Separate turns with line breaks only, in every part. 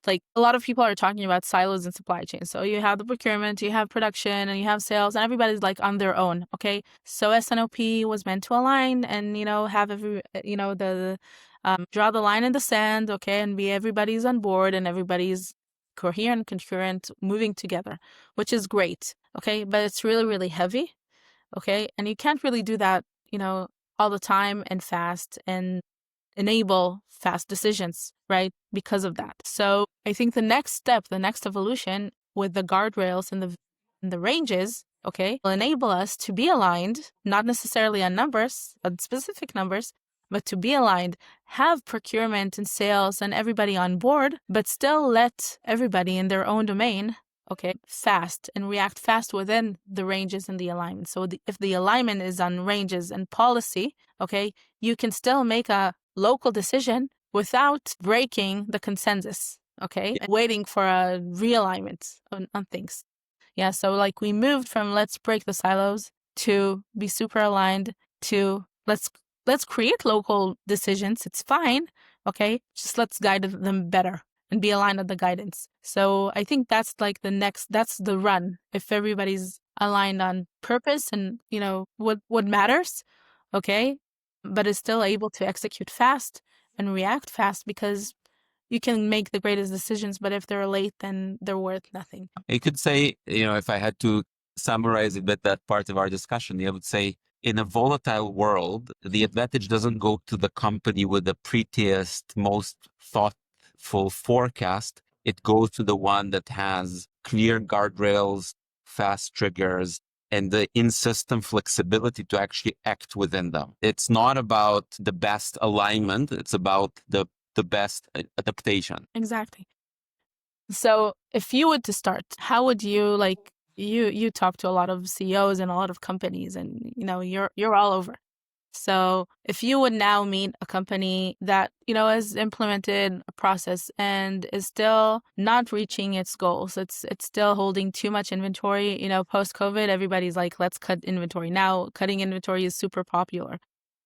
like a lot of people are talking about silos in supply chain. So you have the procurement, you have production, and you have sales, and everybody's like on their own. Okay. So SNOP was meant to align and, have draw the line in the sand. Okay. And be everybody's on board and everybody's coherent, concurrent, moving together, which is great. Okay. But it's really, really heavy. Okay. And you can't really do that, all the time and fast and enable fast decisions, right? Because of that. So I think the next step, the next evolution with the guardrails and the ranges, okay, will enable us to be aligned, not necessarily on numbers, on specific numbers, but to be aligned, have procurement and sales and everybody on board, but still let everybody in their own domain, okay, fast and react fast within the ranges and the alignment. So if the alignment is on ranges and policy, okay, you can still make a local decision without breaking the consensus, okay, and waiting for a realignment on things. Yeah, so like we moved from let's break the silos to be super aligned to let's create local decisions. It's fine, okay, just let's guide them better and be aligned on the guidance. So I think that's like that's the run. If everybody's aligned on purpose and, what matters, okay, but is still able to execute fast and react fast, because you can make the greatest decisions, but if they're late, then they're worth nothing.
You could say, if I had to summarize a bit that part of our discussion, I would say in a volatile world, the advantage doesn't go to the company with the prettiest, most thoughtful forecast. It goes to the one that has clear guardrails, fast triggers, and the in-system flexibility to actually act within them. It's not about the best alignment. It's about the best adaptation.
Exactly. So if you were to start, how would you you talk to a lot of CEOs and a lot of companies and you're all over. So if you would now meet a company that, has implemented a process and is still not reaching its goals, it's still holding too much inventory, post-COVID, everybody's like, let's cut inventory. Now cutting inventory is super popular.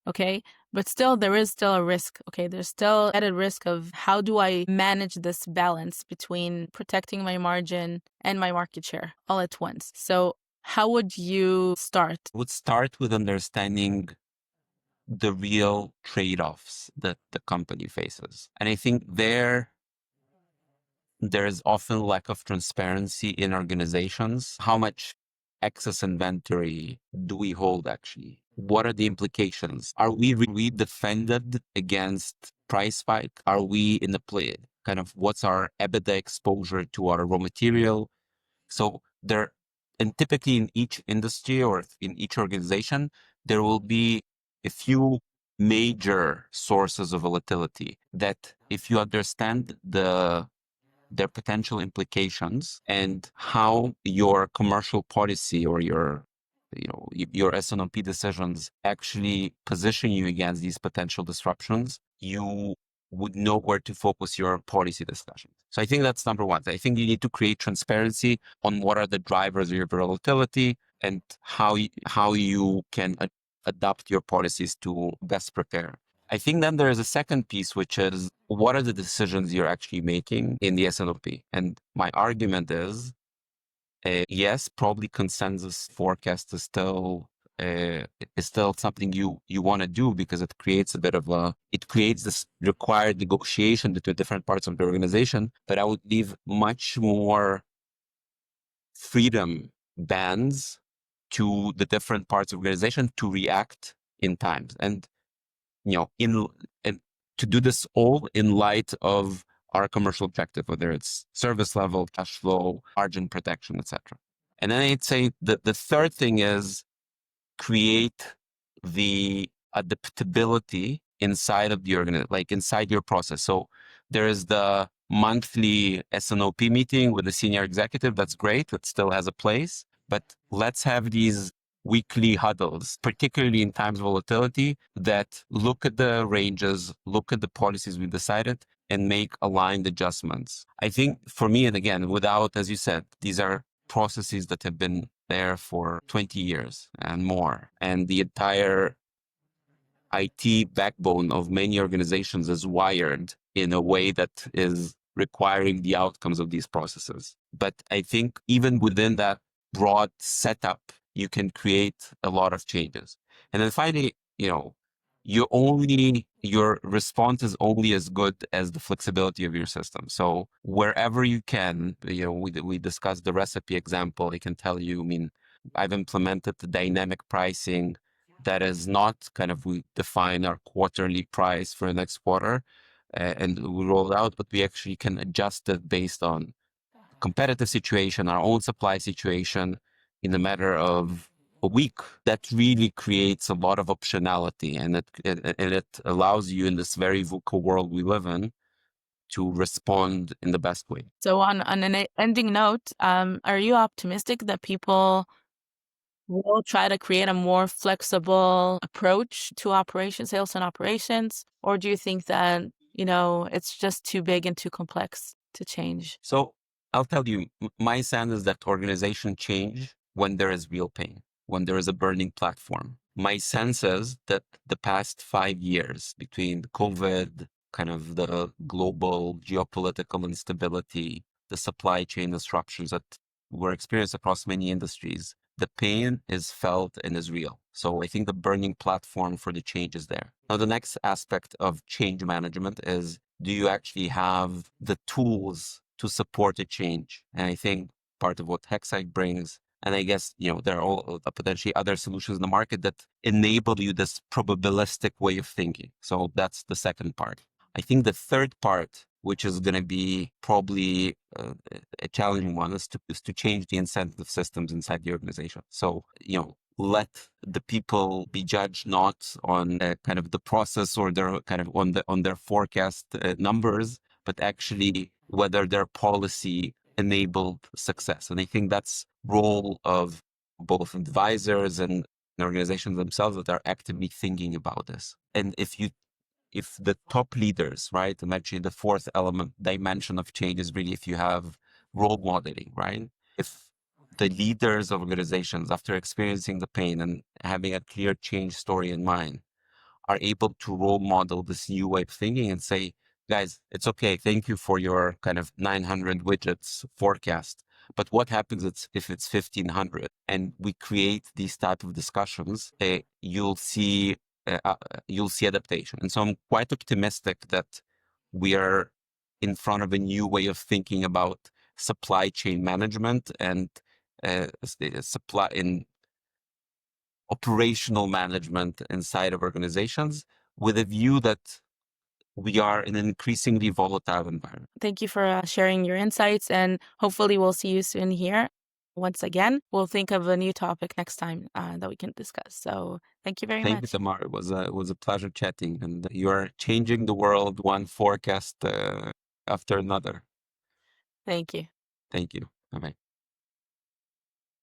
Okay. But still, there is still a risk. Okay. There's still added risk of how do I manage this balance between protecting my margin and my market share all at once? So how would you start?
I would start with understanding the real trade-offs that the company faces. And I think there's often lack of transparency in organizations. How much excess inventory do we hold actually? What are the implications? Are we defended against price spike? Are we in the play? Kind of what's our EBITDA exposure to our raw material? So and typically in each industry or in each organization, there will be a few major sources of volatility that if you understand their potential implications and how your commercial policy or your S&OP decisions actually position you against these potential disruptions, you would know where to focus your policy discussions. So I think that's number one. I think you need to create transparency on what are the drivers of your volatility and how you can adapt your policies to best prepare. I think then there is a second piece, which is what are the decisions you're actually making in the S&OP? And my argument is, yes, probably consensus forecast is still something you want to do because it creates this required negotiation between different parts of the organization. But I would leave much more freedom bands to the different parts of the organization to react in times. And and to do this all in light of our commercial objective, whether it's service level, cash flow, margin protection, etc. And then I'd say that the third thing is create the adaptability inside of the organization, like inside your process. So there is the monthly S&OP meeting with the senior executive. That's great. It still has a place, but let's have these weekly huddles, particularly in times of volatility, that look at the ranges, look at the policies we've decided, and make aligned adjustments. I think for me, and again, without, as you said, these are processes that have been there for 20 years and more. And the entire IT backbone of many organizations is wired in a way that is requiring the outcomes of these processes. But I think even within that broad setup, you can create a lot of changes. And then finally, your response is only as good as the flexibility of your system. So wherever you can, we discussed the recipe example. I can tell you, I mean, I've implemented the dynamic pricing that is not kind of, we define our quarterly price for the next quarter and we roll it out, but we actually can adjust it based on competitive situation, our own supply situation in a matter of a week. That really creates a lot of optionality, and it allows you in this very VUCA world we live in to respond in the best way.
So on an ending note, are you optimistic that people will try to create a more flexible approach to operations, sales and operations? Or do you think that, it's just too big and too complex to change?
So I'll tell you, my sense is that organization change when there is real pain, when there is a burning platform. My sense is that the past 5 years between COVID, kind of the global geopolitical instability, the supply chain disruptions that were experienced across many industries, the pain is felt and is real. So I think the burning platform for the change is there. Now, the next aspect of change management is, do you actually have the tools to support a change? And I think part of what Hexite brings, and I guess, there are all potentially other solutions in the market that enable you this probabilistic way of thinking. So that's the second part. I think the third part, which is going to be probably a challenging one, is to change the incentive systems inside the organization. So, let the people be judged not on kind of the process or their kind of on their forecast numbers, but actually whether their policy enabled success. And I think that's role of both advisors and organizations themselves that are actively thinking about this. And if the top leaders, right, and actually the fourth dimension of change is really if you have role modeling, right? If the leaders of organizations, after experiencing the pain and having a clear change story in mind, are able to role model this new way of thinking and say, guys, it's okay. Thank you for your kind of 900 widgets forecast. But what happens if it's 1500? And we create these type of discussions, you'll see adaptation. And so I'm quite optimistic that we are in front of a new way of thinking about supply chain management and supply in operational management inside of organizations, with a view that we are in an increasingly volatile environment.
Thank you for sharing your insights, and hopefully we'll see you soon here. Once again, we'll think of a new topic next time that we can discuss. So thank you very
Thank you,
much.
Tamar. It was a pleasure chatting, and you are changing the world one forecast after another.
Thank you.
Thank you. Bye-bye.